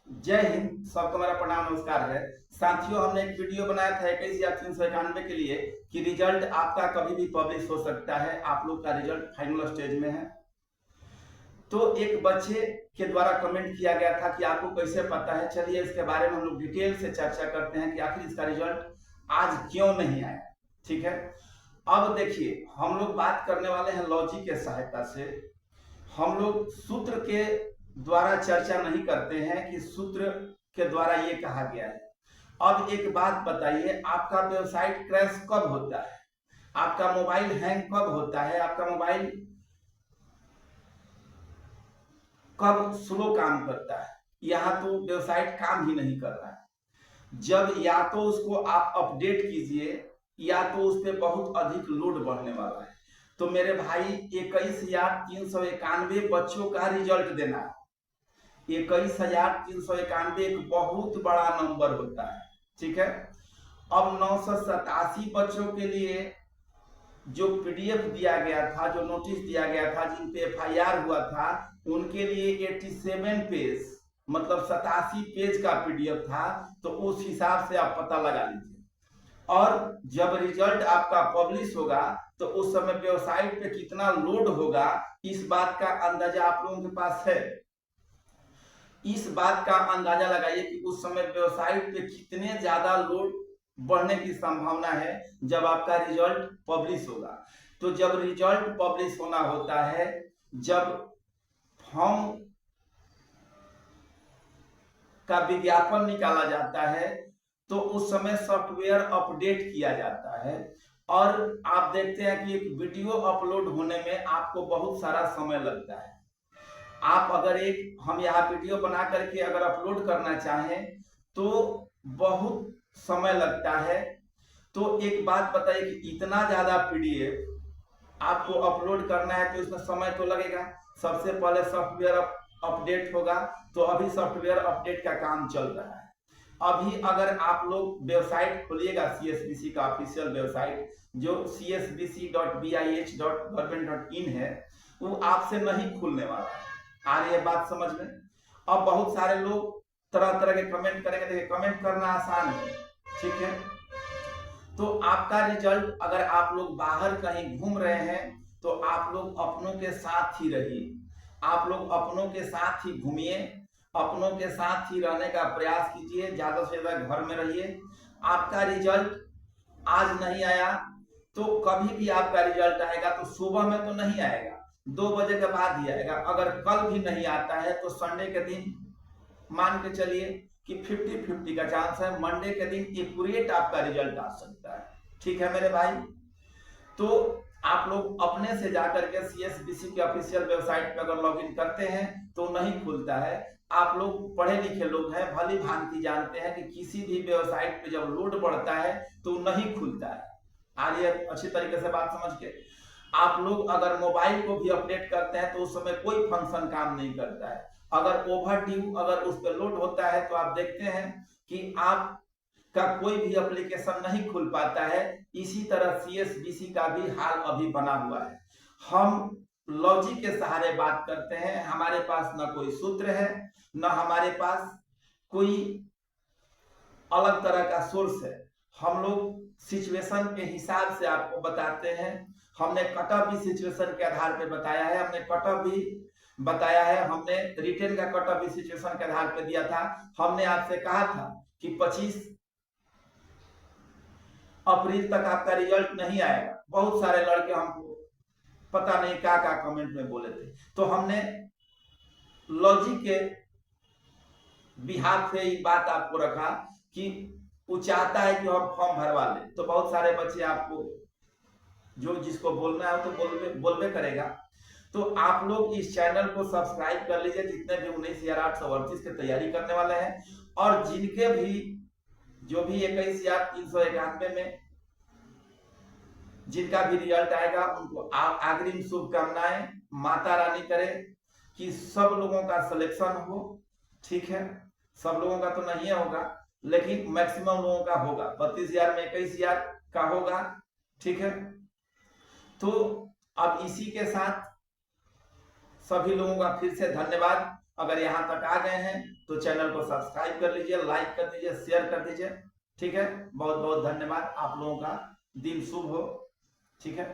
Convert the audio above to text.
जय हिंद। सबको मेरा प्रणाम नमस्कार है। साथियों, हमने एक वीडियो बनाया था 21,391 के लिए कि रिजल्ट आपका कभी भी पब्लिश हो सकता है। आप लोग का रिजल्ट फाइनल स्टेज में है। तो एक बच्चे के द्वारा कमेंट किया गया था कि आपको कैसे पता है। चलिए इसके बारे में हम लोग डिटेल से चर्चा करते हैं कि आखिर इसका रिजल्ट आज क्यों नहीं आया। ठीक है, अब देखिए हम लोग बात करने वाले हैं लॉजिक के सहायता से। हम लोग सूत्र के द्वारा चर्चा नहीं करते हैं कि सूत्र के द्वारा ये कहा गया है। अब एक बात बताइए, आपका वेबसाइट क्रैश कब होता है? आपका मोबाइल हैंग कब होता है? आपका मोबाइल कब स्लो काम करता है? यहाँ तो वेबसाइट काम ही नहीं कर रहा है। जब या तो उसको आप अपडेट कीजिए या तो उस पर बहुत अधिक लोड बढ़ने वाला है। तो मेरे भाई 21,391 बच्चों का रिजल्ट देना है। 21,391 एक बहुत बड़ा नंबर होता है। ठीक है, अब 987 बच्चों के लिए जो पीडीएफ दिया गया था, जो नोटिस दिया गया था, जिन पे एफआईआर हुआ था, उनके लिए 87 पेज मतलब 87 पेज का पीडीएफ था। तो उस हिसाब से आप पता लगा लीजिए। और जब रिजल्ट आपका पब्लिश होगा तो उस समय वेबसाइट पे कितना लोड होगा, इस बात का अंदाजा आप लोगों के पास है? इस बात का अंदाजा लगाइए कि उस समय वेबसाइट पे कितने ज्यादा लोड बढ़ने की संभावना है जब आपका रिजल्ट पब्लिश होगा। तो जब रिजल्ट पब्लिश होना होता है, जब फॉर्म का विज्ञापन निकाला जाता है, तो उस समय सॉफ्टवेयर अपडेट किया जाता है। और आप देखते हैं कि एक वीडियो अपलोड होने में आपको बहुत सारा समय लगता है। आप अगर हम यहाँ वीडियो बना करके अगर अपलोड करना चाहें तो बहुत समय लगता है। तो एक बात बताइए कि इतना ज्यादा पीडीएफ आपको अपलोड करना है तो इसमें समय तो लगेगा। सबसे पहले सॉफ्टवेयर अपडेट होगा। तो अभी सॉफ्टवेयर अपडेट का काम चल रहा है। अभी अगर आप लोग वेबसाइट खोलिएगा, CSBC का ऑफिशियल वेबसाइट जो csbc.bih.government.in है, वो आपसे नहीं खुलने वाला है। आ रही है बात समझ में? अब बहुत सारे लोग तरह तरह के कमेंट करेंगे। देखिए, कमेंट करना आसान है, ठीक है। तो आपका रिजल्ट, अगर आप लोग बाहर कहीं घूम रहे हैं तो आप लोग अपनों के साथ ही रहिए। आप लोग अपनों के साथ ही घूमिए, अपनों के साथ ही रहने का प्रयास कीजिए, ज्यादा से ज्यादा घर में रहिए। आपका रिजल्ट आज नहीं आया तो कभी भी आपका रिजल्ट आएगा तो सुबह में तो नहीं आएगा, 2 बजे के बाद ही आएगा। अगर कल भी नहीं आता है तो संडे के दिन मान के चलिए कि 50-50 का चांस है, मंडे के दिन एक्यूरेट आपका रिजल्ट आ सकता है। ठीक है मेरे भाई, तो आप लोग अपने से जाकर के CSBC के ऑफिशियल वेबसाइट पे अगर लॉगिन करते हैं तो नहीं खुलता है। आप लोग पढ़े लिखे लोग हैं, भली भांति जानते हैं कि किसी भी वेबसाइट पे जब लोड बढ़ता है तो नहीं खुलता है। आ रही है अच्छी तरीके से बात समझ के? आप लोग अगर मोबाइल को भी अपडेट करते हैं तो उस समय कोई फंक्शन काम नहीं करता है। अगर ओवर ड्यू अगर उस पर लोड होता है तो आप देखते हैं कि आप का कोई भी एप्लीकेशन नहीं खुल पाता है। इसी तरह CSBC का भी हाल अभी बना हुआ है। हम लॉजिक के सहारे बात करते हैं। हमारे पास न कोई सूत्र है, न हमारे पास कोई अलग तरह का सोर्स है। हम लोग सिचुएशन के हिसाब से आपको बताते हैं। हमने कट ऑफ भी सिचुएशन के आधार पे बताया है, हमने कट ऑफ भी बताया है, हमने रिटेन का कट ऑफ भी सिचुएशन के आधार पे दिया था। हमने आपसे कहा था कि 25 अप्रैल तक आपका रिजल्ट नहीं आएगा। बहुत सारे लड़के हमको पता नहीं क्या कमेंट में बोले थे। तो हमने लॉजिक के बिहार से ये बात आपको रखा कि वो चाहता है कि हम फॉर्म भरवा ले। तो बहुत सारे बच्चे आपको जो जिसको बोलना है तो बोलबे करेगा। तो आप लोग इस चैनल को सब्सक्राइब कर लीजिए, जितने भी 19,838 की तैयारी करने वाले हैं और जिनके भी जो भी 21,391 में जिनका भी रिजल्ट आएगा उनको अग्रिम शुभकामनाएं। माता रानी करे कि सब लोगों का सिलेक्शन हो। ठीक है, सब लोगों का तो नहीं होगा लेकिन मैक्सिमम लोगों का होगा। 32,000 में 21,000 का होगा। ठीक है, तो अब इसी के साथ सभी लोगों का फिर से धन्यवाद। अगर यहाँ तक आ गए हैं तो चैनल को सब्सक्राइब कर लीजिए, लाइक कर दीजिए, शेयर कर दीजिए। ठीक है, बहुत बहुत धन्यवाद। आप लोगों का दिन शुभ हो। ठीक है।